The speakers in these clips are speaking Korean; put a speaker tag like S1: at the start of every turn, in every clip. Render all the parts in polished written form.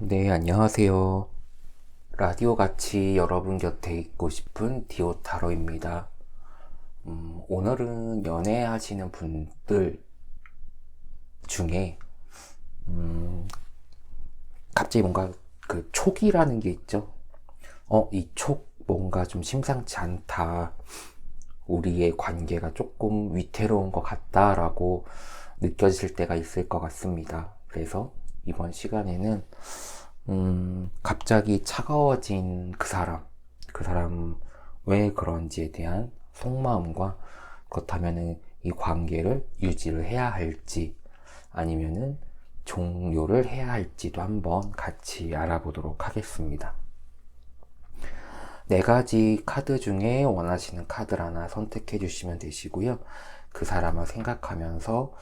S1: 네, 안녕하세요. 라디오 같이 여러분 곁에 있고 싶은 디오타로입니다. 오늘은 연애하시는 분들 중에, 갑자기 뭔가 그 촉이라는 게 있죠. 이 촉 뭔가 좀 심상치 않다. 우리의 관계가 조금 위태로운 것 같다라고 느껴질 때가 있을 것 같습니다. 그래서 이번 시간에는 갑자기 차가워진 그 사람 왜 그런지에 대한 속마음과 그렇다면은 이 관계를 유지를 해야 할지 아니면은 종료를 해야 할지도 한번 같이 알아보도록 하겠습니다. 네 가지 카드 중에 원하시는 카드를 하나 선택해 주시면 되시고요. 그 사람을 생각하면서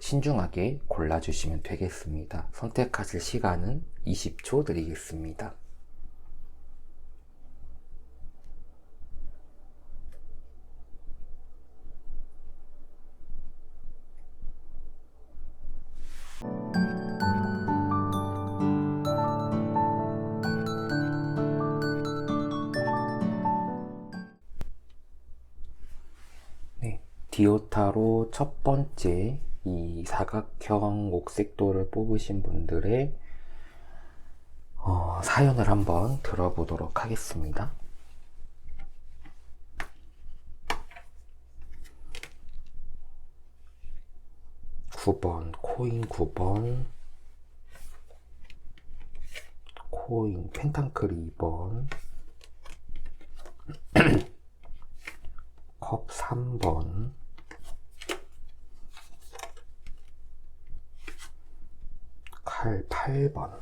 S1: 신중하게 골라주시면 되겠습니다. 선택하실 시간은 20초 드리겠습니다. 네, 디오타로 첫 번째 이 사각형 옥색돌을 뽑으신 분들의 사연을 한번 들어보도록 하겠습니다. 9번, 코인 9번, 코인 펜타클 2번, 컵 3번, 칼 8번,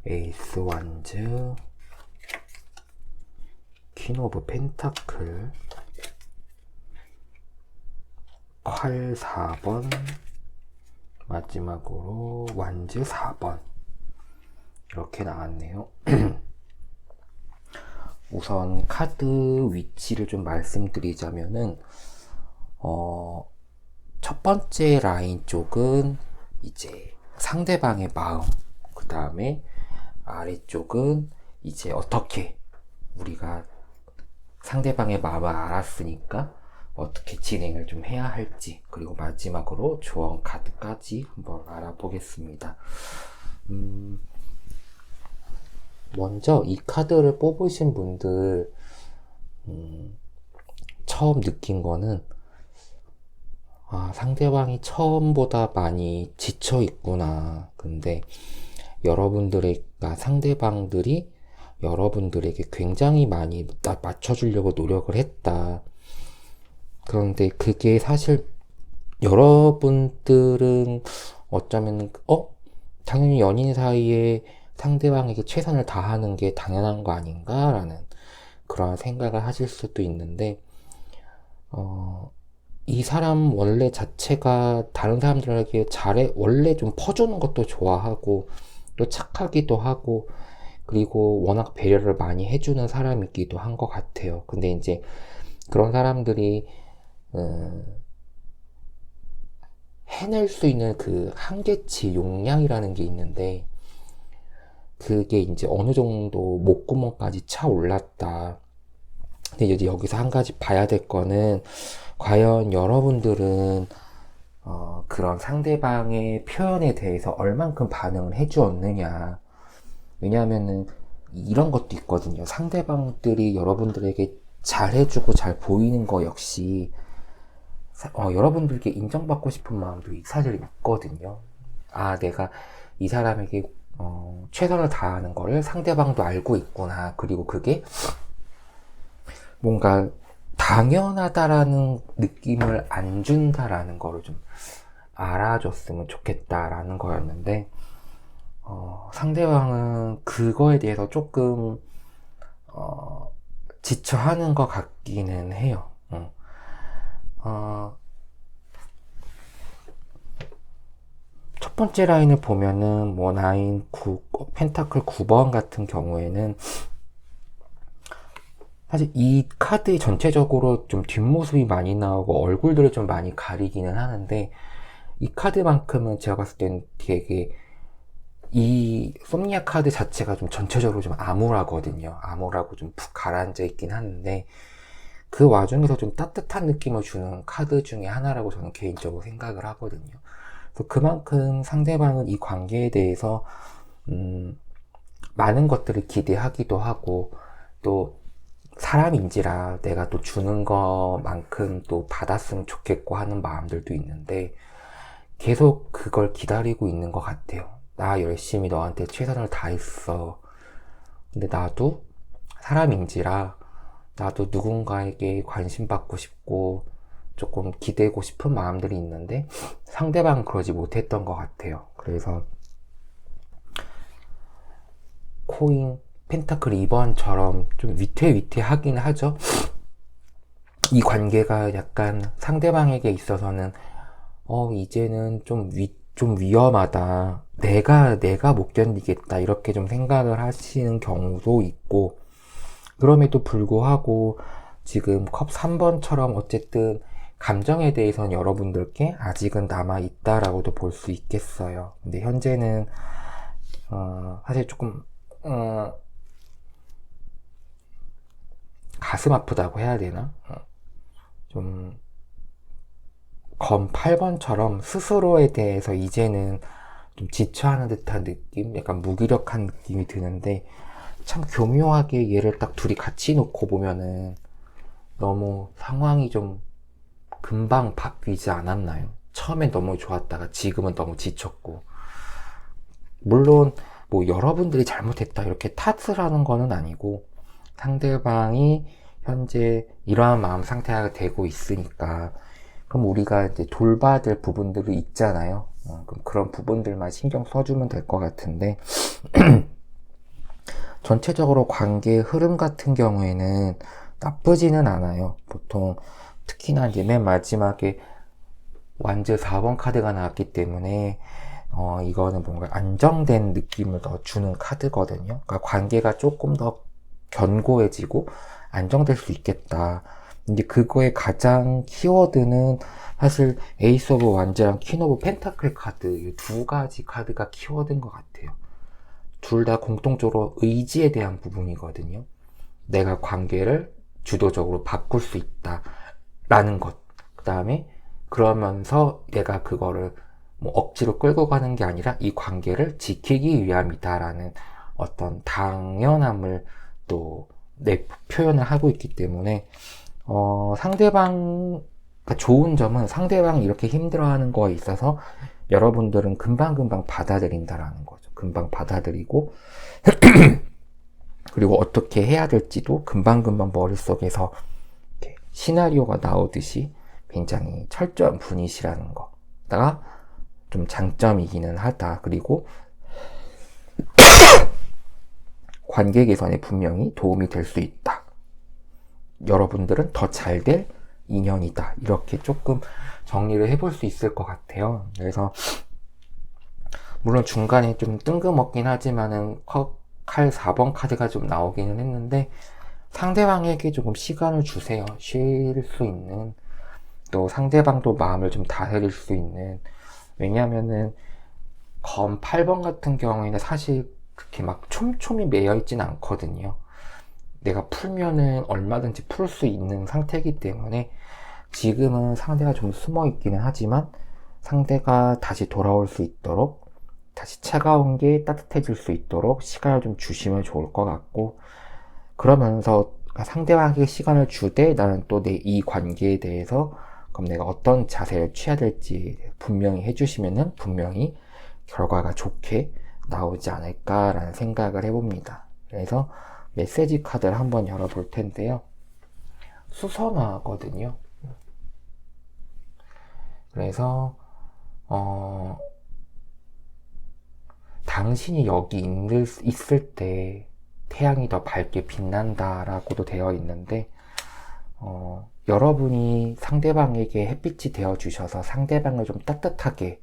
S1: 에이스 완즈, 퀸 오브 펜타클, 칼 4번, 마지막으로 완즈 4번 이렇게 나왔네요. 우선 카드 위치를 좀 말씀드리자면은 첫 번째 라인 쪽은 이제 상대방의 마음, 그 다음에 아래쪽은 이제 어떻게 우리가 상대방의 마음을 알았으니까 어떻게 진행을 좀 해야 할지, 그리고 마지막으로 조언 카드까지 한번 알아보겠습니다. 먼저 이 카드를 뽑으신 분들 처음 느낀 거는 상대방이 처음보다 많이 지쳐 있구나. 근데 상대방들이 여러분들에게 굉장히 많이 맞춰주려고 노력을 했다. 그런데 그게 사실 여러분들은 어쩌면 당연히 연인 사이에 상대방에게 최선을 다하는 게 당연한 거 아닌가라는 그런 생각을 하실 수도 있는데 이 사람 원래 자체가 다른 사람들에게 원래 좀 퍼주는 것도 좋아하고 또 착하기도 하고 그리고 워낙 배려를 많이 해주는 사람이기도 한 것 같아요. 근데 이제 그런 사람들이 해낼 수 있는 그 한계치 용량이라는 게 있는데 그게 이제 어느 정도 목구멍까지 차올랐다. 근데 이제 여기서 한 가지 봐야 될 거는 과연 여러분들은 그런 상대방의 표현에 대해서 얼만큼 반응을 해주었느냐. 왜냐하면은 이런 것도 있거든요. 상대방들이 여러분들에게 잘해주고 잘 보이는 거 역시 여러분들께 인정받고 싶은 마음도 사실 있거든요. 내가 이 사람에게 최선을 다하는 거를 상대방도 알고 있구나. 그리고 그게 뭔가 당연하다라는 느낌을 안 준다라는 거를 좀 알아줬으면 좋겠다라는 거였는데 상대방은 그거에 대해서 조금 지쳐하는 것 같기는 해요. 첫 번째 라인을 보면은 라인 9, 펜타클 9번 같은 경우에는 사실 이 카드의 전체적으로 좀 뒷모습이 많이 나오고 얼굴들을 좀 많이 가리기는 하는데 이 카드만큼은 제가 봤을 땐 되게 이 솜니아 카드 자체가 좀 전체적으로 좀 암울하거든요. 암울하고 좀 푹 가라앉아 있긴 하는데 그 와중에서 좀 따뜻한 느낌을 주는 카드 중에 하나라고 저는 개인적으로 생각을 하거든요. 그래서 그만큼 상대방은 이 관계에 대해서 많은 것들을 기대하기도 하고 또 사람인지라 내가 또 주는 것만큼 또 받았으면 좋겠고 하는 마음들도 있는데 계속 그걸 기다리고 있는 것 같아요. 나 열심히 너한테 최선을 다했어. 근데 나도 사람인지라 나도 누군가에게 관심 받고 싶고 조금 기대고 싶은 마음들이 있는데 상대방은 그러지 못했던 것 같아요. 그래서 코인, 펜타클 2번처럼 좀 위태위태하긴 하죠. 이 관계가 약간 상대방에게 있어서는 이제는 좀 위험하다. 내가 못 견디겠다. 이렇게 좀 생각을 하시는 경우도 있고, 그럼에도 불구하고 지금 컵 3번처럼 어쨌든 감정에 대해서는 여러분들께 아직은 남아있다라고도 볼 수 있겠어요. 근데 현재는, 사실 조금, 가슴 아프다고 해야 되나? 좀, 검 8번처럼 스스로에 대해서 이제는 좀 지쳐하는 듯한 느낌? 약간 무기력한 느낌이 드는데, 참 교묘하게 얘를 딱 둘이 같이 놓고 보면은 너무 상황이 좀 금방 바뀌지 않았나요? 처음엔 너무 좋았다가 지금은 너무 지쳤고. 물론 뭐 여러분들이 잘못했다 이렇게 탓을 하는 거는 아니고 상대방이 현재 이러한 마음 상태가 되고 있으니까 그럼 우리가 이제 돌봐야 될 부분들이 있잖아요. 그럼 그런 부분들만 신경 써주면 될 것 같은데 전체적으로 관계의 흐름 같은 경우에는 나쁘지는 않아요. 보통 특히나 이제 맨 마지막에 완즈 4번 카드가 나왔기 때문에 이거는 뭔가 안정된 느낌을 더 주는 카드거든요. 그러니까 관계가 조금 더 견고해지고 안정될 수 있겠다. 근데 그거의 가장 키워드는 사실 에이스 오브 완즈랑 퀸 오브 펜타클 카드 이 두 가지 카드가 키워드인 것 같아요. 둘 다 공통적으로 의지에 대한 부분이거든요. 내가 관계를 주도적으로 바꿀 수 있다 라는 것. 그 다음에 그러면서 내가 그거를 뭐 억지로 끌고 가는 게 아니라 이 관계를 지키기 위함이다라는 어떤 당연함을 또 표현을 하고 있기 때문에 상대방 좋은 점은 상대방이 이렇게 힘들어하는 거에 있어서 여러분들은 금방금방 받아들인다라는 거죠. 금방 받아들이고 그리고 어떻게 해야 될지도 금방금방 머릿속에서 시나리오가 나오듯이 굉장히 철저한 분이시라는 거가 좀 장점이기는 하다. 그리고 관계 개선에 분명히 도움이 될 수 있다. 여러분들은 더 잘 될 인연이다. 이렇게 조금 정리를 해볼 수 있을 것 같아요. 그래서 물론 중간에 좀 뜬금없긴 하지만은 칼 4번 카드가 좀 나오기는 했는데 상대방에게 조금 시간을 주세요. 쉴 수 있는 또 상대방도 마음을 좀 다스릴 수 있는 왜냐하면은 검 8번 같은 경우에는 사실 그렇게 막 촘촘히 매여 있진 않거든요. 내가 풀면은 얼마든지 풀 수 있는 상태이기 때문에 지금은 상대가 좀 숨어 있기는 하지만 상대가 다시 돌아올 수 있도록 다시 차가운 게 따뜻해질 수 있도록 시간을 좀 주시면 좋을 것 같고 그러면서 상대방에게 시간을 주되 나는 또 내 이 관계에 대해서 그럼 내가 어떤 자세를 취해야 될지 분명히 해주시면은 분명히 결과가 좋게 나오지 않을까라는 생각을 해봅니다. 그래서 메시지 카드를 한번 열어볼 텐데요. 수선화거든요. 그래서 당신이 여기 있을 때 태양이 더 밝게 빛난다 라고도 되어 있는데 여러분이 상대방에게 햇빛이 되어 주셔서 상대방을 좀 따뜻하게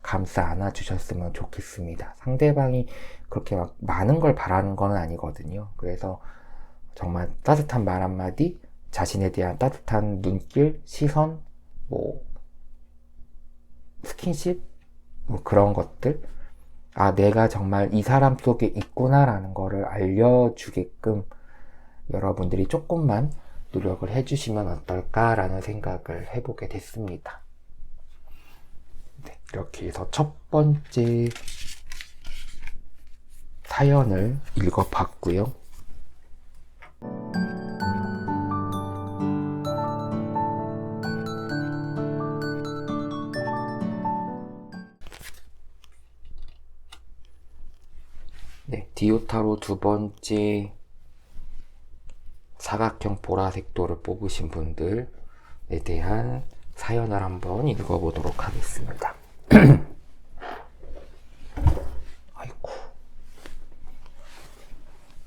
S1: 감싸 안아 주셨으면 좋겠습니다. 상대방이 그렇게 막 많은 걸 바라는 건 아니거든요. 그래서 정말 따뜻한 말 한마디, 자신에 대한 따뜻한 눈길, 시선, 뭐 스킨십? 뭐 그런 것들? 아, 내가 정말 이 사람 속에 있구나라는 거를 알려주게끔 여러분들이 조금만 노력을 해주시면 어떨까라는 생각을 해보게 됐습니다. 네, 이렇게 해서 첫 번째 사연을 읽어봤고요. 네, 디오타로 두 번째 사각형 보라색도를 뽑으신 분들에 대한 사연을 한번 읽어보도록 하겠습니다. 아이고.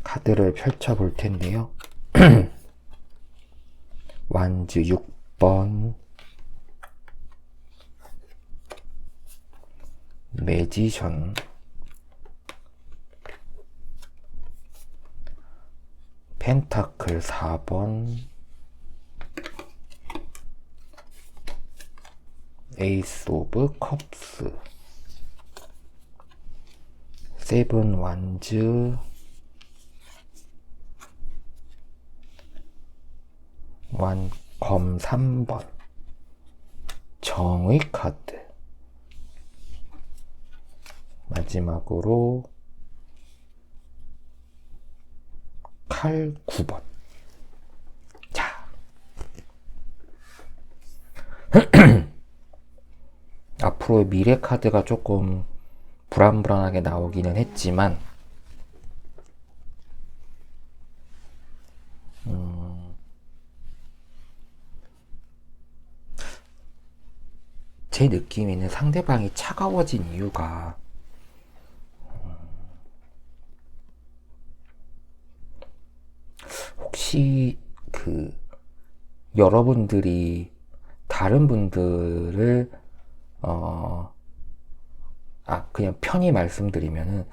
S1: 카드를 펼쳐볼 텐데요. 완즈 6번, 매지션, 펜타클 4번, 에이스 오브 컵스, 세븐 완즈, 검 3번, 정의 카드, 마지막으로 칼 9번. 자, 앞으로의 미래 카드가 조금 불안불안하게 나오기는 했지만 제 느낌에는 상대방이 차가워진 이유가 혹시 여러분들이 다른 분들을 그냥 편히 말씀드리면은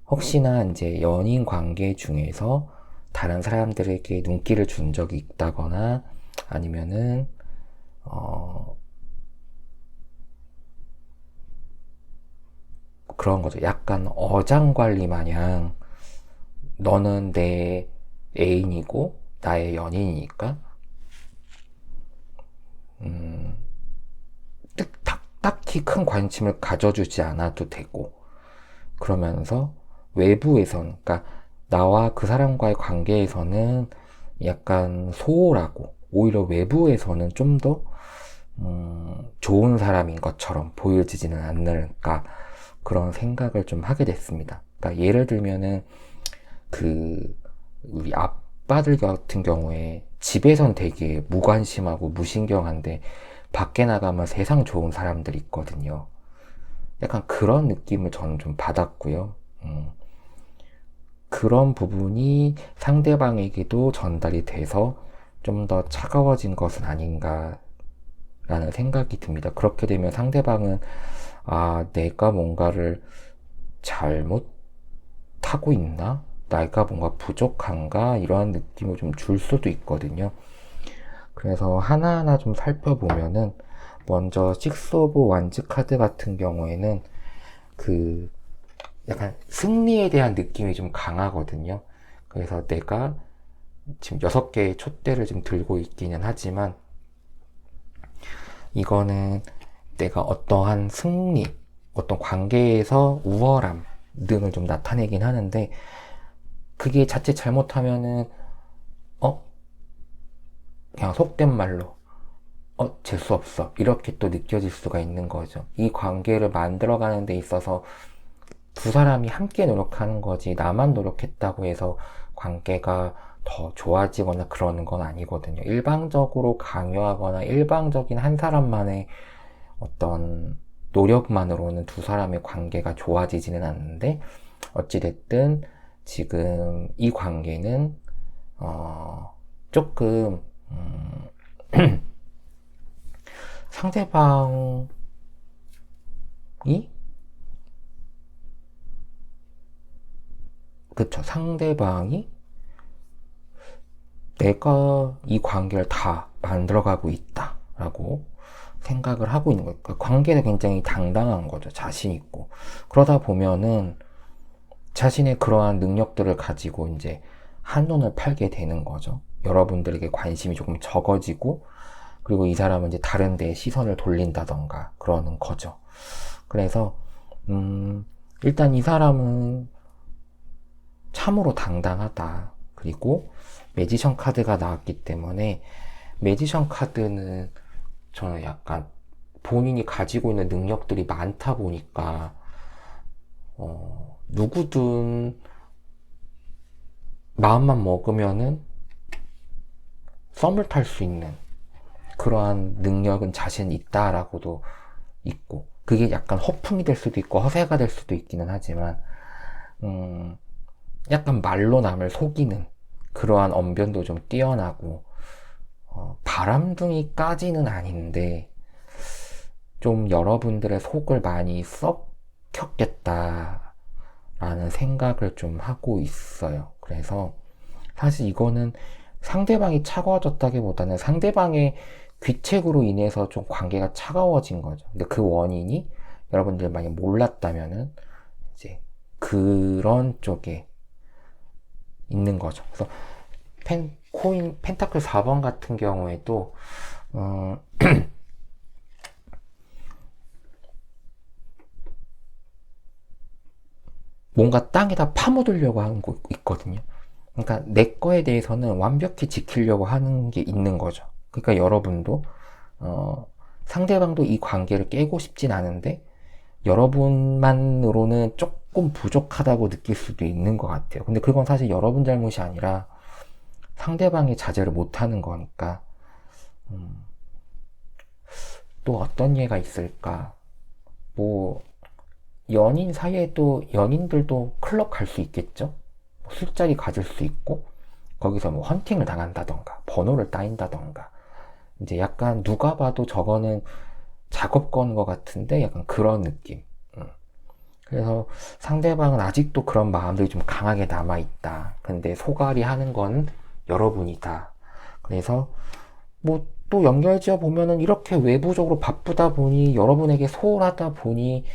S1: 혹시나 이제 연인 관계 중에서 다른 사람들에게 눈길을 준 적이 있다거나 아니면은 그런 거죠. 약간 어장관리 마냥 너는 내 애인이고 나의 연인이니까 딱히 큰 관심을 가져주지 않아도 되고 그러면서 외부에서는 그러니까 나와 그 사람과의 관계에서는 약간 소홀하고 오히려 외부에서는 좀 더 좋은 사람인 것처럼 보여지지는 않을까 그런 생각을 좀 하게 됐습니다. 그러니까 예를 들면은 우리 아빠들 같은 경우에 집에선 되게 무관심하고 무신경한데 밖에 나가면 세상 좋은 사람들이 있거든요. 약간 그런 느낌을 저는 좀 받았고요. 그런 부분이 상대방에게도 전달이 돼서 좀 더 차가워진 것은 아닌가 라는 생각이 듭니다. 그렇게 되면 상대방은 내가 뭔가를 잘못하고 있나? 내가 뭔가 부족한가? 이런 느낌을 좀 줄 수도 있거든요. 그래서 하나하나 좀 살펴보면은 먼저 식스 오브 완즈 카드 같은 경우에는 약간 승리에 대한 느낌이 좀 강하거든요. 그래서 내가 지금 6개의 촛대를 지금 들고 있기는 하지만 이거는 내가 어떠한 승리, 어떤 관계에서 우월함 등을 좀 나타내긴 하는데 그게 자칫 잘못하면은 그냥 속된 말로 재수 없어 이렇게 또 느껴질 수가 있는 거죠. 이 관계를 만들어가는 데 있어서 두 사람이 함께 노력하는 거지 나만 노력했다고 해서 관계가 더 좋아지거나 그러는 건 아니거든요. 일방적으로 강요하거나 일방적인 한 사람만의 어떤 노력만으로는 두 사람의 관계가 좋아지지는 않는데 어찌됐든 지금 이 관계는 조금 상대방이 상대방이 내가 이 관계를 다 만들어가고 있다 라고 생각을 하고 있는 거예요. 그러니까 관계는 굉장히 당당한 거죠. 자신 있고. 그러다 보면은 자신의 그러한 능력들을 가지고 이제 한눈을 팔게 되는 거죠. 여러분들에게 관심이 조금 적어지고, 그리고 이 사람은 이제 다른 데에 시선을 돌린다던가 그러는 거죠. 그래서 일단 이 사람은 참으로 당당하다. 그리고 매지션 카드가 나왔기 때문에, 매지션 카드는 저는 약간 본인이 가지고 있는 능력들이 많다 보니까 누구든 마음만 먹으면은 썸을 탈 수 있는 그러한 능력은 자신 있다라고도 있고, 그게 약간 허풍이 될 수도 있고 허세가 될 수도 있기는 하지만 약간 말로 남을 속이는 그러한 언변도 좀 뛰어나고, 바람둥이까지는 아닌데 좀 여러분들의 속을 많이 썩혔겠다라는 생각을 좀 하고 있어요. 그래서 사실 이거는 상대방이 차가워졌다기보다는 상대방의 귀책으로 인해서 좀 관계가 차가워진 거죠. 근데 그 원인이 여러분들 만약 몰랐다면은 이제 그런 쪽에 있는 거죠. 그래서 펜타클 4번 같은 경우에도 뭔가 땅에다 파묻으려고 하는 거 있거든요. 그러니까 내 거에 대해서는 완벽히 지키려고 하는 게 있는 거죠. 그러니까 여러분도 상대방도 이 관계를 깨고 싶진 않은데 여러분만으로는 조금 부족하다고 느낄 수도 있는 것 같아요. 근데 그건 사실 여러분 잘못이 아니라 상대방이 자제를 못하는 거니까. 또 어떤 예가 있을까? 뭐 연인 사이에도, 연인들도 클럽 갈 수 있겠죠? 술자리 가질 수 있고, 거기서 뭐 헌팅을 당한다던가 번호를 따인다던가, 이제 약간 누가 봐도 저거는 작업 거는 것 같은데 약간 그런 느낌. 그래서 상대방은 아직도 그런 마음들이 좀 강하게 남아있다. 근데 소갈이 하는 건 여러분이다. 그래서 뭐 또 연결지어 보면은 이렇게 외부적으로 바쁘다 보니, 여러분에게 소홀하다 보니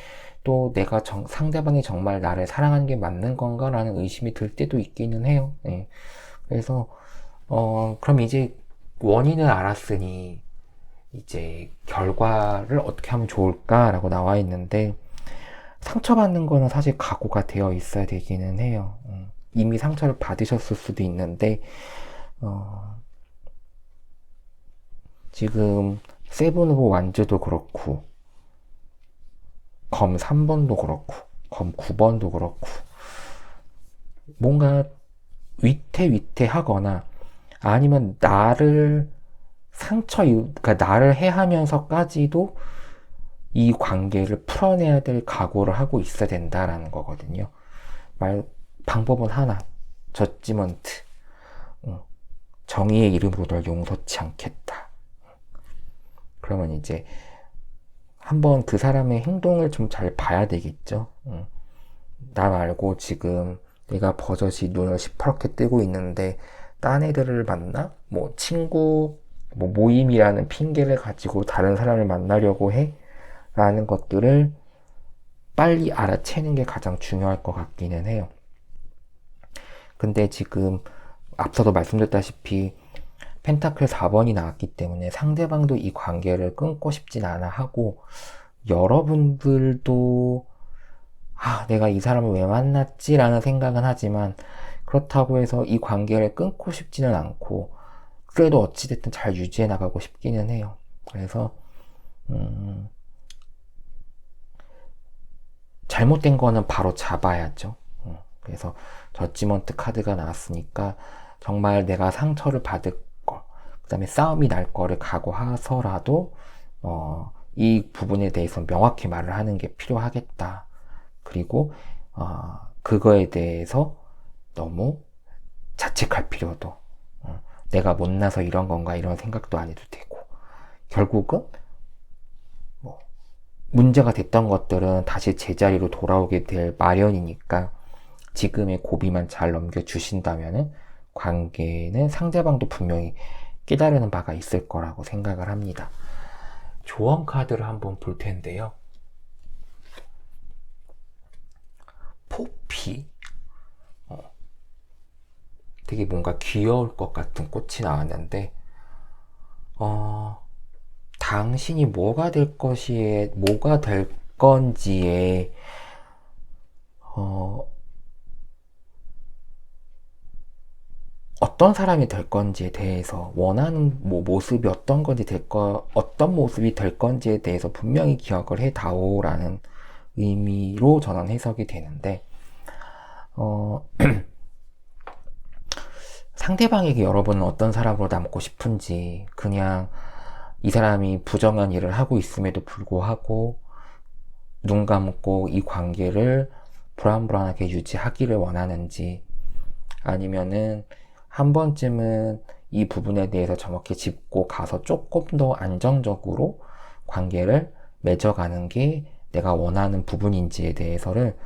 S1: 또 내가 상대방이 정말 나를 사랑하는 게 맞는 건가 라는 의심이 들 때도 있기는 해요. 네. 그래서 그럼 이제 원인을 알았으니 이제 결과를 어떻게 하면 좋을까라고 나와 있는데, 상처받는 거는 사실 각오가 되어 있어야 되기는 해요. 이미 상처를 받으셨을 수도 있는데, 지금 세븐 오브 완즈도 그렇고, 검 3번도 그렇고, 검 9번도 그렇고, 뭔가 위태위태하거나 아니면 나를 그러니까 나를 해하면서까지도 이 관계를 풀어내야 될 각오를 하고 있어야 된다라는 거거든요. 방법은 하나, 저지먼트. 정의의 이름으로 널 용서치 않겠다. 그러면 이제 한번 그 사람의 행동을 좀 잘 봐야 되겠죠. 나 말고 지금 내가 버젓이 눈을 시퍼렇게 뜨고 있는데 딴 애들을 만나? 뭐 친구, 뭐 모임이라는 핑계를 가지고 다른 사람을 만나려고 해? 라는 것들을 빨리 알아채는 게 가장 중요할 것 같기는 해요. 근데 지금 앞서도 말씀드렸다시피 펜타클 4번이 나왔기 때문에 상대방도 이 관계를 끊고 싶진 않아 하고, 여러분들도 내가 이 사람을 왜 만났지? 라는 생각은 하지만, 그렇다고 해서 이 관계를 끊고 싶지는 않고, 그래도 어찌됐든 잘 유지해 나가고 싶기는 해요. 그래서 잘못된 거는 바로 잡아야죠. 그래서 저지먼트 카드가 나왔으니까 정말 내가 상처를 받을 거, 그 다음에 싸움이 날 거를 각오하서라도 이 부분에 대해서 명확히 말을 하는 게 필요하겠다. 그리고 그거에 대해서 너무 자책할 필요도, 내가 못나서 이런 건가 이런 생각도 안 해도 되고, 결국은 뭐 문제가 됐던 것들은 다시 제자리로 돌아오게 될 마련이니까 지금의 고비만 잘 넘겨주신다면은 관계는 상대방도 분명히 깨달으는 바가 있을 거라고 생각을 합니다. 조언 카드를 한번 볼 텐데요. 포피. 되게 뭔가 귀여울 것 같은 꽃이 나왔는데, 당신이 뭐가 될 건지에, 어떤 사람이 될 건지에 대해서 원하는 모습이 어떤 모습이 될 건지에 대해서 분명히 기억을 해다오라는 의미로 저는 해석이 되는데, 상대방에게 여러분은 어떤 사람으로 남고 싶은지, 그냥 이 사람이 부정한 일을 하고 있음에도 불구하고 눈 감고 이 관계를 불안불안하게 유지하기를 원하는지, 아니면은 한 번쯤은 이 부분에 대해서 정확히 짚고 가서 조금 더 안정적으로 관계를 맺어가는 게 내가 원하는 부분인지에 대해서를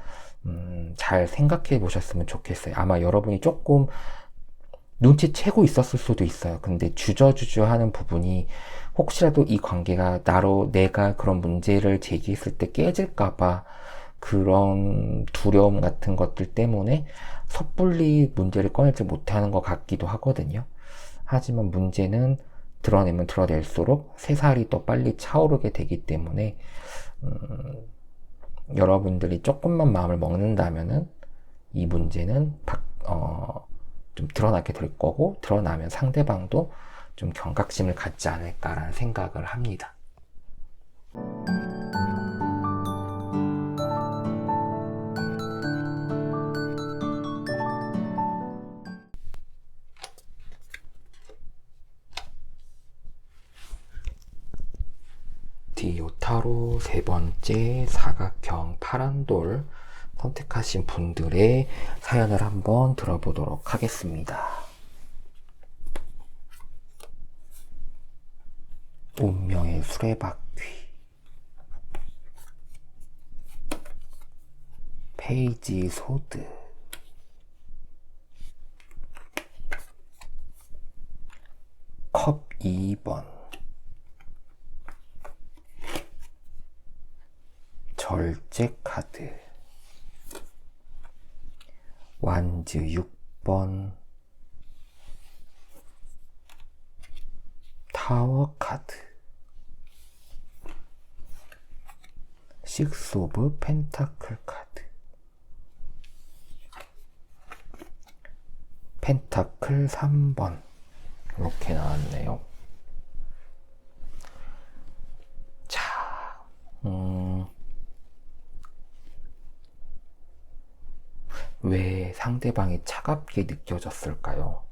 S1: 잘 생각해 보셨으면 좋겠어요. 아마 여러분이 조금 눈치채고 있었을 수도 있어요. 근데 주저주저 하는 부분이 혹시라도 이 관계가 내가 그런 문제를 제기했을 때 깨질까봐 그런 두려움 같은 것들 때문에 섣불리 문제를 꺼내지 못하는 것 같기도 하거든요. 하지만 문제는 드러내면 드러낼수록 새살이 더 빨리 차오르게 되기 때문에 여러분들이 조금만 마음을 먹는다면은 이 문제는 좀 드러나게 될 거고, 드러나면 상대방도 좀 경각심을 갖지 않을까라는 생각을 합니다. 디오타로 세 번째 사각형 파란돌 선택하신 분들의 사연을 한번 들어보도록 하겠습니다. 운명의 수레바퀴, 페이지 소드, 컵 2번, 절제 카드, 완즈 6번, 타워 카드, 식스 오브 펜타클 카드, 펜타클 3번 이렇게 나왔네요. 자, 왜 상대방이 차갑게 느껴졌을까요?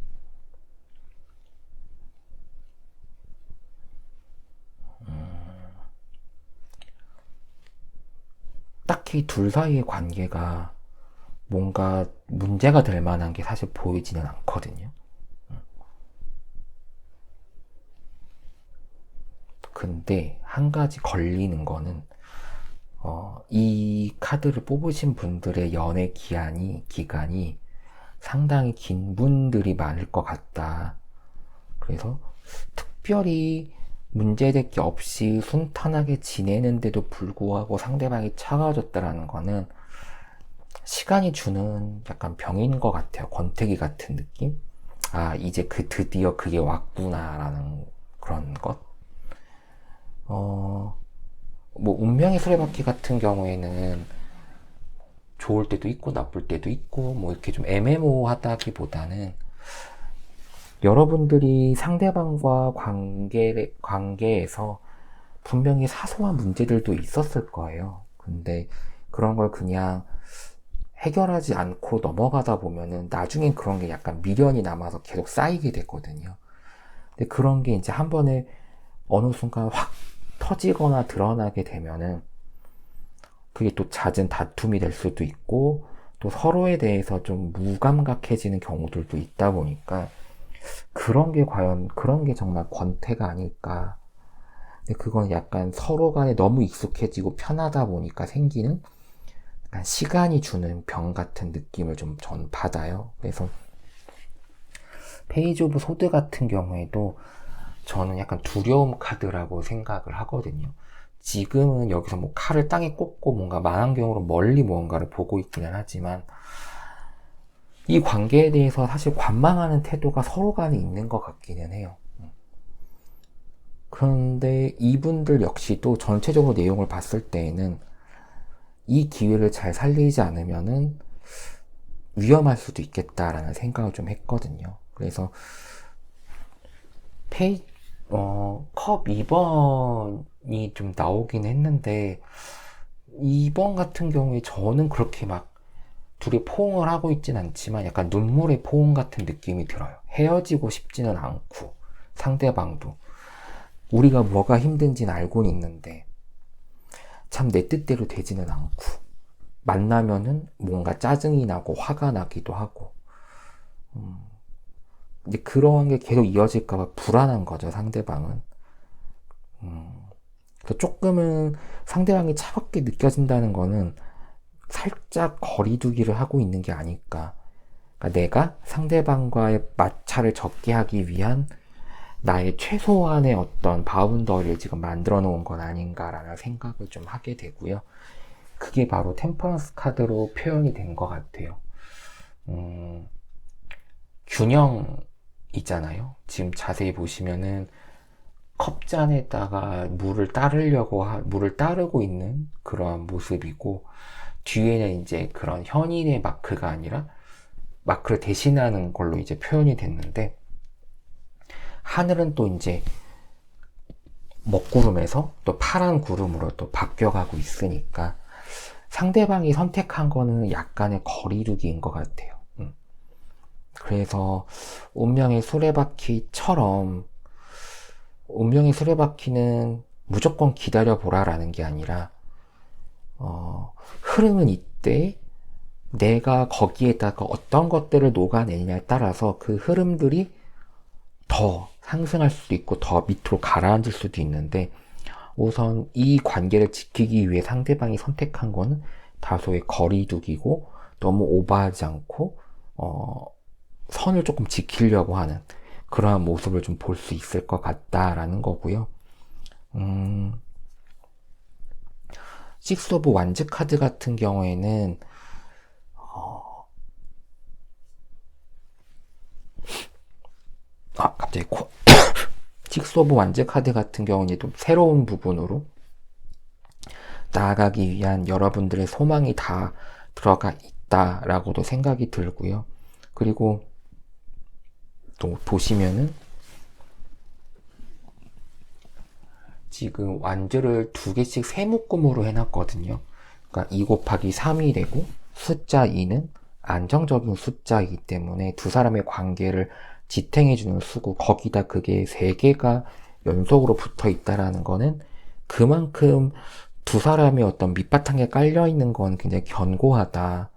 S1: 딱히 둘 사이의 관계가 뭔가 문제가 될 만한 게 사실 보이지는 않거든요. 근데 한 가지 걸리는 거는 이 카드를 뽑으신 분들의 연애 기간이 상당히 긴 분들이 많을 것 같다. 그래서 특별히 문제될 게 없이 순탄하게 지내는데도 불구하고 상대방이 차가워졌다라는 거는 시간이 주는 약간 병인 것 같아요. 권태기 같은 느낌? 아, 이제 드디어 그게 왔구나라는 그런 것. 뭐 운명의 수레바퀴 같은 경우에는 좋을 때도 있고 나쁠 때도 있고 뭐 이렇게 좀 애매모호하다기보다는 여러분들이 상대방과 관계에서 분명히 사소한 문제들도 있었을 거예요. 근데 그런 걸 그냥 해결하지 않고 넘어가다 보면은 나중엔 그런 게 약간 미련이 남아서 계속 쌓이게 되거든요. 근데 그런 게 이제 한 번에 어느 순간 확 터지거나 드러나게 되면은 그게 또 잦은 다툼이 될 수도 있고 또 서로에 대해서 좀 무감각해지는 경우들도 있다 보니까 그런 게 정말 권태가 아닐까. 근데 그건 약간 서로 간에 너무 익숙해지고 편하다 보니까 생기는 약간 시간이 주는 병 같은 느낌을 좀 전 받아요. 그래서 페이지 오브 소드 같은 경우에도 저는 약간 두려움 카드라고 생각을 하거든요. 지금은 여기서 뭐 칼을 땅에 꽂고 뭔가 망원경으로 멀리 무언가를 보고 있기는 하지만 이 관계에 대해서 사실 관망하는 태도가 서로 간에 있는 것 같기는 해요. 그런데 이분들 역시도 전체적으로 내용을 봤을 때에는 이 기회를 잘 살리지 않으면은 위험할 수도 있겠다라는 생각을 좀 했거든요. 그래서 컵 2번이 좀 나오긴 했는데 2번 같은 경우에 저는 그렇게 막 둘이 포옹을 하고 있진 않지만 약간 눈물의 포옹 같은 느낌이 들어요. 헤어지고 싶지는 않고 상대방도 우리가 뭐가 힘든지는 알고는 있는데 참 내 뜻대로 되지는 않고 만나면은 뭔가 짜증이 나고 화가 나기도 하고 이제 그런 게 계속 이어질까봐 불안한 거죠, 상대방은. 그래서 조금은 상대방이 차갑게 느껴진다는 거는 살짝 거리두기를 하고 있는 게 아닐까. 그러니까 내가 상대방과의 마찰을 적게 하기 위한 나의 최소한의 어떤 바운더리를 지금 만들어 놓은 건 아닌가라는 생각을 좀 하게 되고요. 그게 바로 템퍼런스 카드로 표현이 된 것 같아요. 균형 있잖아요. 지금 자세히 보시면은 컵잔에다가 물을 따르고 있는 그러한 모습이고, 뒤에는 이제 그런 현인의 마크가 아니라 마크를 대신하는 걸로 이제 표현이 됐는데, 하늘은 또 이제 먹구름에서 또 파란 구름으로 또 바뀌어가고 있으니까 상대방이 선택한 거는 약간의 거리두기인 것 같아요. 그래서 운명의 수레바퀴처럼 운명의 수레바퀴는 무조건 기다려보라라는 게 아니라 흐름은 이때 내가 거기에다가 어떤 것들을 녹아내느냐에 따라서 그 흐름들이 더 상승할 수도 있고 더 밑으로 가라앉을 수도 있는데, 우선 이 관계를 지키기 위해 상대방이 선택한 거는 다소의 거리두기고 너무 오버하지 않고 선을 조금 지키려고 하는 그러한 모습을 좀 볼 수 있을 것 같다라는 거고요. 식스 오브 완즈 카드 같은 경우에는 갑자기 식스 오브 완즈 카드 같은 경우는 또 새로운 부분으로 나아가기 위한 여러분들의 소망이 다 들어가 있다라고도 생각이 들고요. 그리고 또 보시면은 지금 완즈를 두 개씩 세 묶음으로 해놨거든요. 그러니까 2 곱하기 3이 되고 숫자 2는 안정적인 숫자이기 때문에 두 사람의 관계를 지탱해주는 수고, 거기다 그게 세 개가 연속으로 붙어 있다라는 거는 그만큼 두 사람의 어떤 밑바탕에 깔려 있는 건 굉장히 견고하다.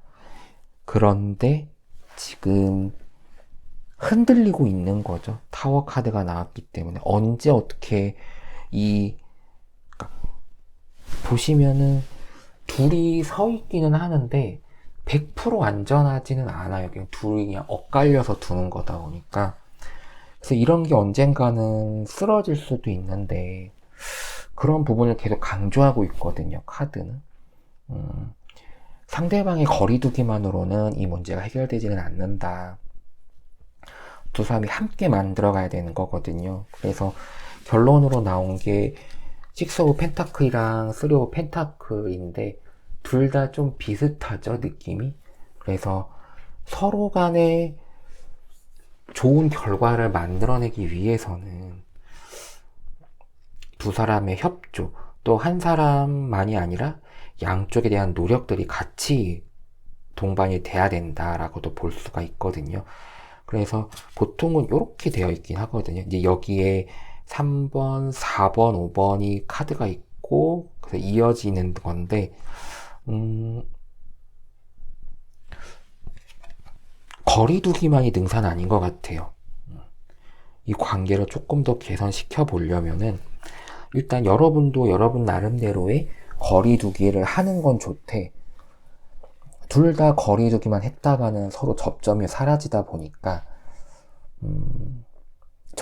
S1: 그런데 지금 흔들리고 있는 거죠. 타워 카드가 나왔기 때문에 언제 어떻게 그러니까 보시면은 둘이 서 있기는 하는데 100% 안전하지는 않아요. 그냥 둘이 그냥 엇갈려서 두는 거다 보니까. 그래서 이런 게 언젠가는 쓰러질 수도 있는데 그런 부분을 계속 강조하고 있거든요, 카드는. 상대방의 거리두기만으로는 이 문제가 해결되지는 않는다. 두 사람이 함께 만들어가야 되는 거거든요. 그래서 결론으로 나온 게 식스 오브 펜타클이랑 쓰리 오브 펜타클인데 둘 다 좀 비슷하죠, 느낌이. 그래서 서로 간에 좋은 결과를 만들어내기 위해서는 두 사람의 협조, 또 한 사람만이 아니라 양쪽에 대한 노력들이 같이 동반이 돼야 된다라고도 볼 수가 있거든요. 그래서 보통은 이렇게 되어 있긴 하거든요. 이제 여기에 3번, 4번, 5번이 카드가 있고 그래서 이어지는 건데 거리두기만이 능사는 아닌 것 같아요. 이 관계를 조금 더 개선시켜 보려면은 일단 여러분도 여러분 나름대로의 거리두기를 하는 건 좋대. 둘 다 거리두기만 했다가는 서로 접점이 사라지다 보니까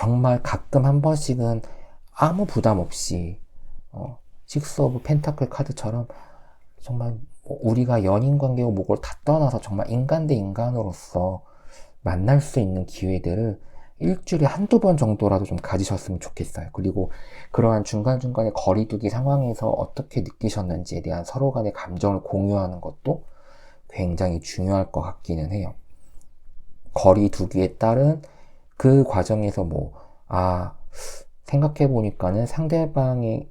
S1: 정말 가끔 한 번씩은 아무 부담 없이 식스 오브 펜타클 카드처럼 정말 우리가 연인 관계고 뭐고 다 떠나서 정말 인간 대 인간으로서 만날 수 있는 기회들을 일주일에 한두 번 정도라도 좀 가지셨으면 좋겠어요. 그리고 그러한 중간중간에 거리두기 상황에서 어떻게 느끼셨는지에 대한 서로 간의 감정을 공유하는 것도 굉장히 중요할 것 같기는 해요. 거리두기에 따른 그 과정에서 생각해보니까는 상대방에게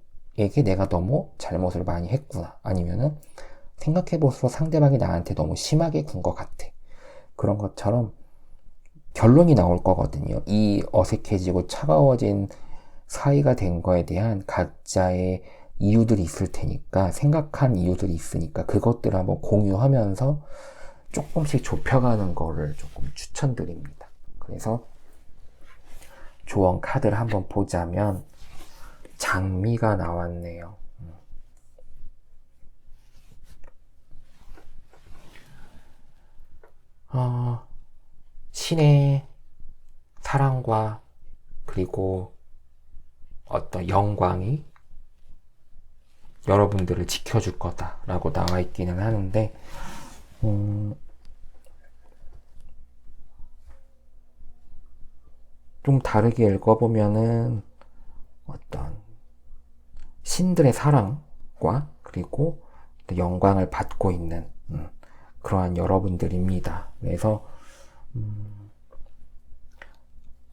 S1: 내가 너무 잘못을 많이 했구나. 아니면은 생각해볼수록 상대방이 나한테 너무 심하게 군 것 같아. 그런 것처럼 결론이 나올 거거든요. 이 어색해지고 차가워진 사이가 된 거에 대한 각자의 이유들이 있을 테니까, 생각한 이유들이 있으니까 그것들을 한번 공유하면서 조금씩 좁혀가는 거를 조금 추천드립니다. 그래서 조언 카드를 한번 보자면 장미가 나왔네요. 신의 사랑과 그리고 어떤 영광이 여러분들을 지켜줄 거다라고 나와 있기는 하는데, 좀 다르게 읽어보면은 어떤 신들의 사랑과 그리고 영광을 받고 있는 그러한 여러분들입니다. 그래서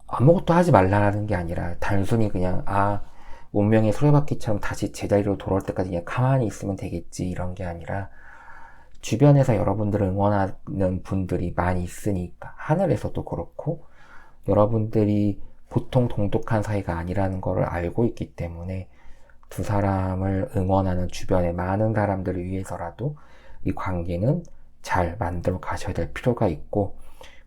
S1: 아무것도 하지 말라는 게 아니라 단순히 그냥 운명의 수레바퀴처럼 다시 제자리로 돌아올 때까지 그냥 가만히 있으면 되겠지 이런 게 아니라, 주변에서 여러분들을 응원하는 분들이 많이 있으니까, 하늘에서도 그렇고 여러분들이 보통 동독한 사이가 아니라는 것을 알고 있기 때문에 두 사람을 응원하는 주변의 많은 사람들을 위해서라도 이 관계는 잘 만들어 가셔야 될 필요가 있고,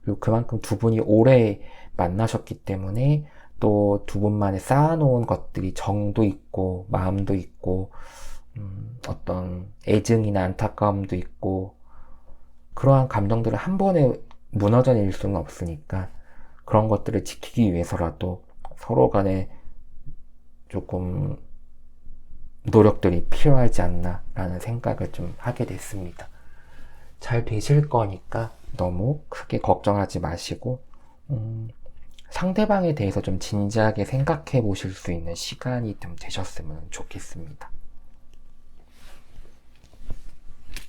S1: 그리고 그만큼 두 분이 오래 만나셨기 때문에 또 두 분만에 쌓아놓은 것들이 정도 있고 마음도 있고 어떤 애증이나 안타까움도 있고, 그러한 감정들을 한 번에 무너져 낼 수는 없으니까 그런 것들을 지키기 위해서라도 서로 간에 조금 노력들이 필요하지 않나 라는 생각을 좀 하게 됐습니다. 잘 되실 거니까 너무 크게 걱정하지 마시고 상대방에 대해서 좀 진지하게 생각해 보실 수 있는 시간이 좀 되셨으면 좋겠습니다.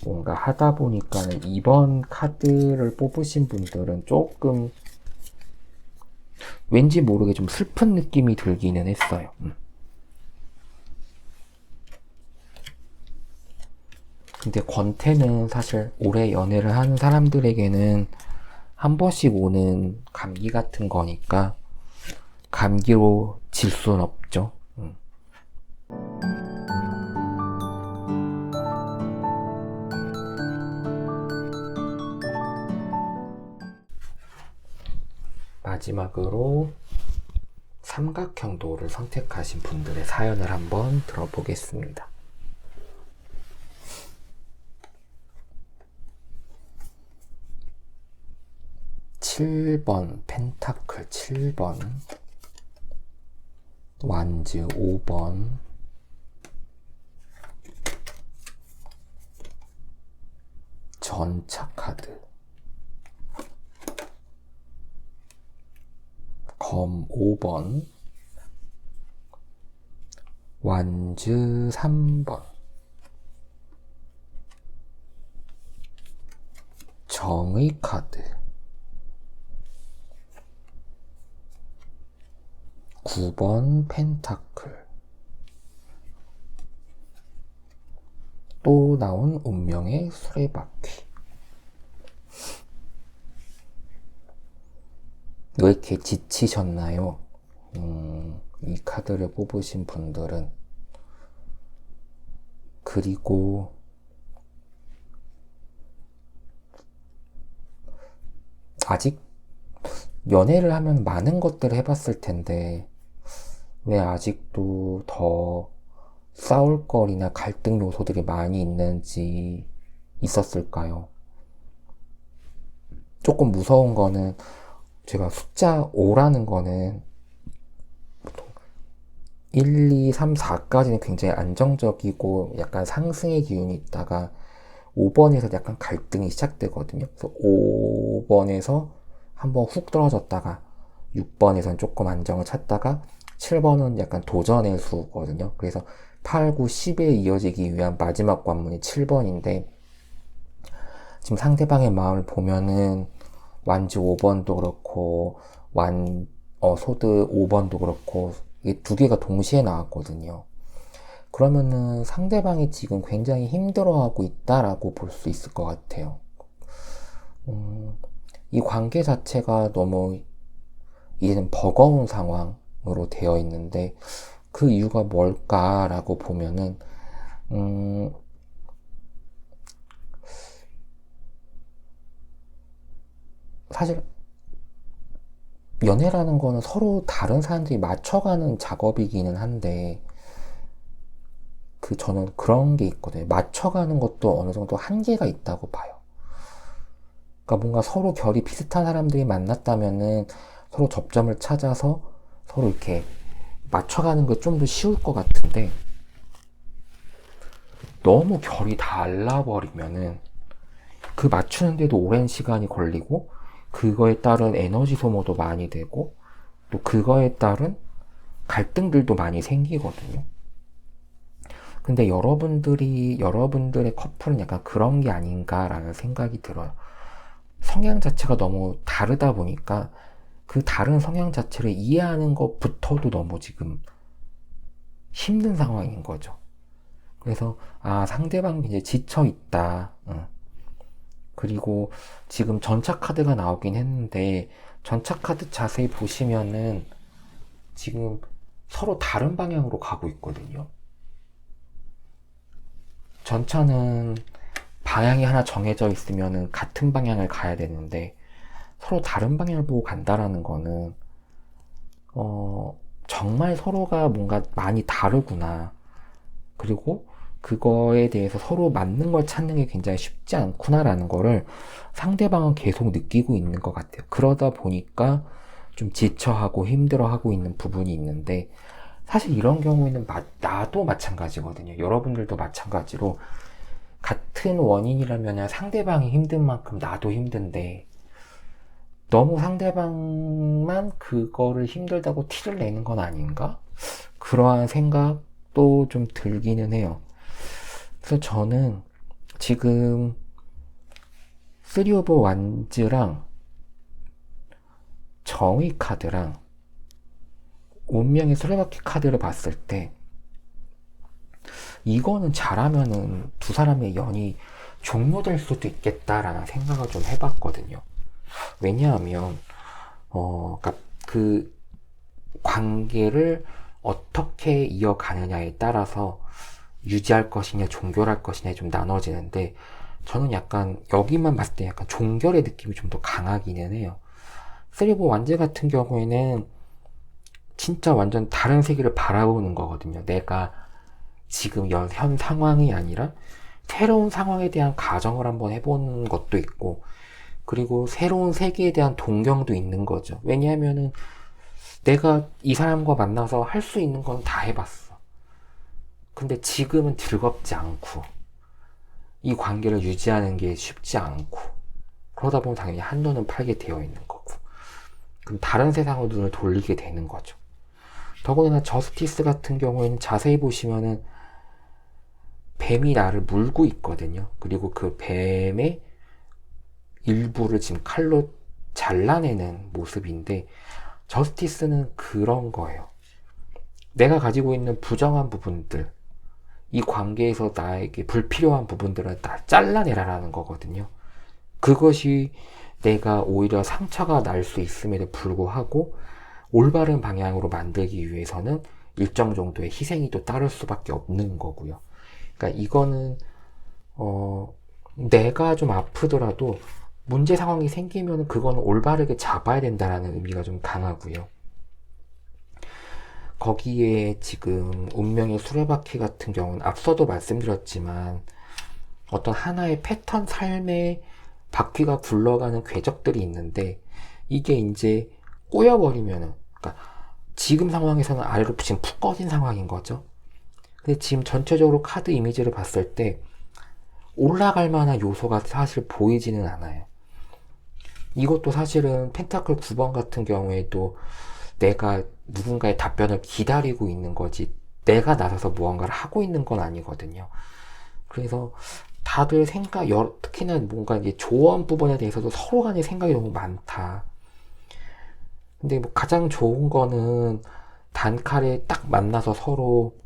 S1: 뭔가 하다 보니까는 이번 카드를 뽑으신 분들은 조금 왠지 모르게 좀 슬픈 느낌이 들기는 했어요. 근데 권태는 사실 오래 연애를 하는 사람들에게는 한 번씩 오는 감기 같은 거니까 감기로 질 수는 없죠. 마지막으로 삼각형도를 선택하신 분들의 사연을 한번 들어보겠습니다. 7번 펜타클 7번, 완즈 5번, 전차 카드, 검 5번, 완즈 3번, 정의 카드, 9번 펜타클, 또 나온 운명의 수레바퀴. 왜 이렇게 지치셨나요? 이 카드를 뽑으신 분들은. 그리고 아직 연애를 하면 많은 것들을 해봤을 텐데 왜 아직도 더 싸울 거리나 갈등 요소들이 많이 있었을까요? 조금 무서운 거는, 제가 숫자 5라는 거는 1, 2, 3, 4까지는 굉장히 안정적이고 약간 상승의 기운이 있다가 5번에서 약간 갈등이 시작되거든요. 그래서 5번에서 한번 훅 떨어졌다가 6번에서는 조금 안정을 찾다가 7번은 약간 도전의 수거든요. 그래서 8, 9, 10에 이어지기 위한 마지막 관문이 7번인데 지금 상대방의 마음을 보면은 완주 5번도 그렇고 소드 5번도 그렇고 이게 두 개가 동시에 나왔거든요. 그러면은 상대방이 지금 굉장히 힘들어하고 있다라고 볼 수 있을 것 같아요. 이 관계 자체가 너무 이제는 버거운 상황으로 되어 있는데 그 이유가 뭘까라고 보면은 사실 연애라는 거는 서로 다른 사람들이 맞춰가는 작업이기는 한데 저는 그런 게 있거든요. 맞춰가는 것도 어느 정도 한계가 있다고 봐요. 그러니까 뭔가 서로 결이 비슷한 사람들이 만났다면은 서로 접점을 찾아서 서로 이렇게 맞춰가는 게 좀 더 쉬울 것 같은데 너무 결이 달라버리면은 그 맞추는데도 오랜 시간이 걸리고 그거에 따른 에너지 소모도 많이 되고 또 그거에 따른 갈등들도 많이 생기거든요. 근데 여러분들의 커플은 약간 그런 게 아닌가라는 생각이 들어요. 성향 자체가 너무 다르다 보니까 그 다른 성향 자체를 이해하는 것부터도 너무 지금 힘든 상황인 거죠. 그래서 상대방이 이제 지쳐 있다. 그리고 지금 전차 카드가 나오긴 했는데 전차 카드 자세히 보시면은 지금 서로 다른 방향으로 가고 있거든요. 전차는 방향이 하나 정해져 있으면은 같은 방향을 가야 되는데 서로 다른 방향을 보고 간다라는 거는 정말 서로가 뭔가 많이 다르구나. 그리고 그거에 대해서 서로 맞는 걸 찾는 게 굉장히 쉽지 않구나라는 거를 상대방은 계속 느끼고 있는 것 같아요. 그러다 보니까 좀 지쳐하고 힘들어하고 있는 부분이 있는데 사실 이런 경우에는 나도 마찬가지거든요. 여러분들도 마찬가지로 같은 원인이라면 상대방이 힘든 만큼 나도 힘든데 너무 상대방만 그거를 힘들다고 티를 내는 건 아닌가? 그러한 생각도 좀 들기는 해요. 그래서 저는 지금 3 오브 완즈랑 정의 카드랑 운명의 수레바퀴 카드를 봤을 때 이거는 잘하면은 두 사람의 연이 종료될 수도 있겠다라는 생각을 좀 해봤거든요. 왜냐하면 그러니까 그 관계를 어떻게 이어가느냐에 따라서 유지할 것이냐 종결할 것이냐 좀 나눠지는데 저는 약간 여기만 봤을 때 약간 종결의 느낌이 좀 더 강하기는 해요. 쓰리보 완제 같은 경우에는 진짜 완전 다른 세계를 바라보는 거거든요. 내가 지금 현 상황이 아니라 새로운 상황에 대한 가정을 한번 해보는 것도 있고 그리고 새로운 세계에 대한 동경도 있는 거죠. 왜냐하면은 내가 이 사람과 만나서 할 수 있는 건 다 해봤어. 근데 지금은 즐겁지 않고 이 관계를 유지하는 게 쉽지 않고 그러다 보면 당연히 한눈은 팔게 되어 있는 거고 그럼 다른 세상으로 눈을 돌리게 되는 거죠. 더군다나 저스티스 같은 경우에는 자세히 보시면은 뱀이 나를 물고 있거든요. 그리고 그 뱀의 일부를 지금 칼로 잘라내는 모습인데 저스티스는 그런 거예요. 내가 가지고 있는 부정한 부분들, 이 관계에서 나에게 불필요한 부분들을 다 잘라내라라는 거거든요. 그것이 내가 오히려 상처가 날 수 있음에도 불구하고 올바른 방향으로 만들기 위해서는 일정 정도의 희생이 또 따를 수밖에 없는 거고요. 그러니까 이거는 내가 좀 아프더라도 문제 상황이 생기면 그거는 올바르게 잡아야 된다라는 의미가 좀 강하고요. 거기에 지금 운명의 수레바퀴 같은 경우는 앞서도 말씀드렸지만 어떤 하나의 패턴 삶의 바퀴가 굴러가는 궤적들이 있는데 이게 이제 꼬여버리면은 그러니까 지금 상황에서는 아래로 지금 푹 꺼진 상황인 거죠. 근데 지금 전체적으로 카드 이미지를 봤을 때 올라갈 만한 요소가 사실 보이지는 않아요. 이것도 사실은 펜타클 9번 같은 경우에도 내가 누군가의 답변을 기다리고 있는 거지 내가 나서서 무언가를 하고 있는 건 아니거든요. 그래서 다들 특히나 뭔가 이제 조언 부분에 대해서도 서로 간의 생각이 너무 많다. 근데 뭐 가장 좋은 거는 단칼에 딱 만나서 서로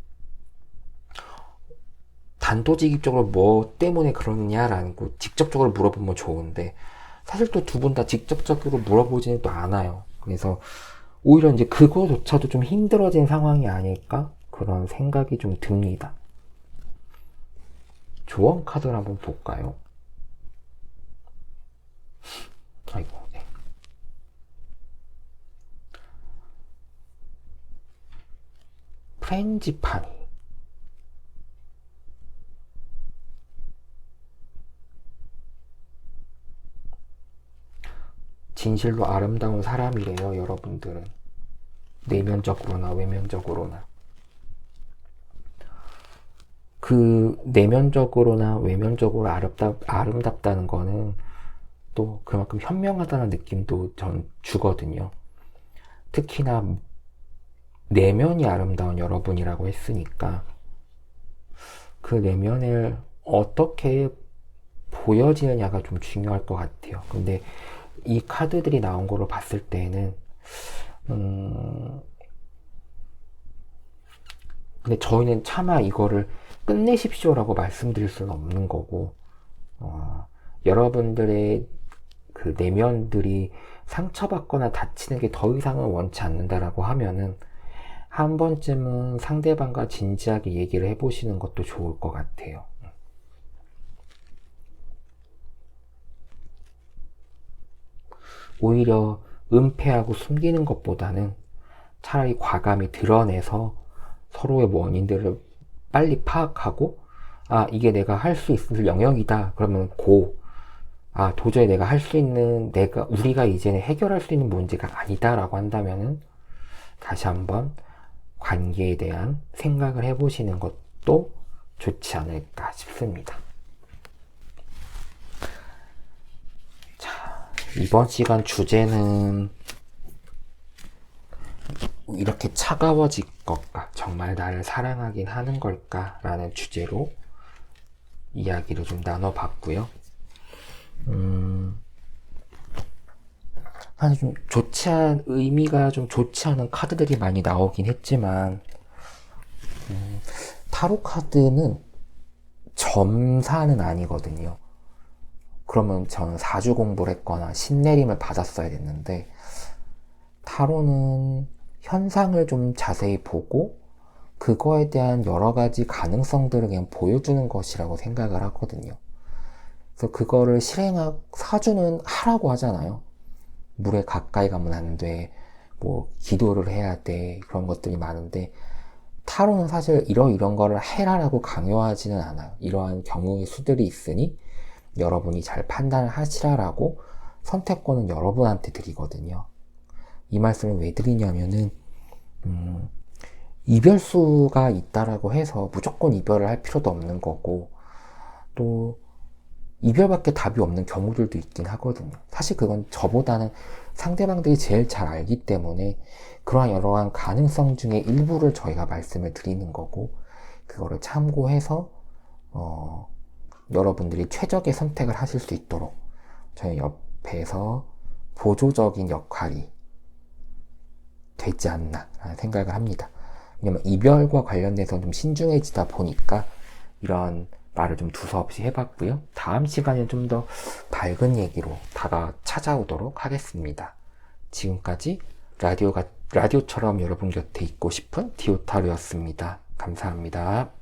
S1: 단도직입적으로 뭐 때문에 그러느냐라는 거 직접적으로 물어보면 좋은데 사실 또 두 분 다 직접적으로 물어보지는 또 않아요. 그래서 오히려 이제 그거조차도 좀 힘들어진 상황이 아닐까 그런 생각이 좀 듭니다. 조언 카드를 한번 볼까요? 아이고, 네. 프렌지파니. 진실로 아름다운 사람이래요, 여러분들은. 내면적으로나 외면적으로나. 그 내면적으로나 외면적으로 아름답다는 거는 또 그만큼 현명하다는 느낌도 전 주거든요. 특히나 내면이 아름다운 여러분이라고 했으니까 그 내면을 어떻게 보여지느냐가 좀 중요할 것 같아요. 근데 이 카드들이 나온 거로 봤을 때는 근데 저희는 차마 이거를 끝내십시오라고 말씀드릴 수는 없는 거고 여러분들의 그 내면들이 상처받거나 다치는 게 더 이상은 원치 않는다라고 하면은 한 번쯤은 상대방과 진지하게 얘기를 해보시는 것도 좋을 것 같아요. 오히려 은폐하고 숨기는 것보다는 차라리 과감히 드러내서 서로의 원인들을 빨리 파악하고 이게 내가 할 수 있을 영역이다 그러면 도저히 내가 할 수 있는 우리가 이제는 해결할 수 있는 문제가 아니다 라고 한다면은 다시 한번 관계에 대한 생각을 해보시는 것도 좋지 않을까 싶습니다. 자, 이번 시간 주제는 이렇게 차가워질 것까? 정말 나를 사랑하긴 하는 걸까? 라는 주제로 이야기를 좀 나눠봤고요. 사실 좀 의미가 좀 좋지 않은 카드들이 많이 나오긴 했지만, 타로 카드는 점사는 아니거든요. 그러면 저는 사주 공부를 했거나 신내림을 받았어야 됐는데, 타로는 현상을 좀 자세히 보고 그거에 대한 여러 가지 가능성들을 그냥 보여주는 것이라고 생각을 하거든요. 그래서 그거를 사주는 하라고 하잖아요. 물에 가까이 가면 안 돼. 뭐 기도를 해야 돼. 그런 것들이 많은데 타로는 사실 이런 거를 해라라고 강요하지는 않아요. 이러한 경우의 수들이 있으니 여러분이 잘 판단을 하시라라고 선택권은 여러분한테 드리거든요. 이 말씀을 왜 드리냐면은 이별수가 있다라고 해서 무조건 이별을 할 필요도 없는 거고 또 이별밖에 답이 없는 경우들도 있긴 하거든요. 사실 그건 저보다는 상대방들이 제일 잘 알기 때문에 그러한 여러한 가능성 중에 일부를 저희가 말씀을 드리는 거고 그거를 참고해서 여러분들이 최적의 선택을 하실 수 있도록 저희 옆에서 보조적인 역할이 되지 않나 라는 생각을 합니다. 왜냐면 이별과 관련돼서 좀 신중해지다 보니까 이런 말을 좀 두서없이 해봤고요. 다음 시간에 좀 더 밝은 얘기로 찾아오도록 하겠습니다. 지금까지 라디오처럼 여러분 곁에 있고 싶은 디오타르였습니다. 감사합니다.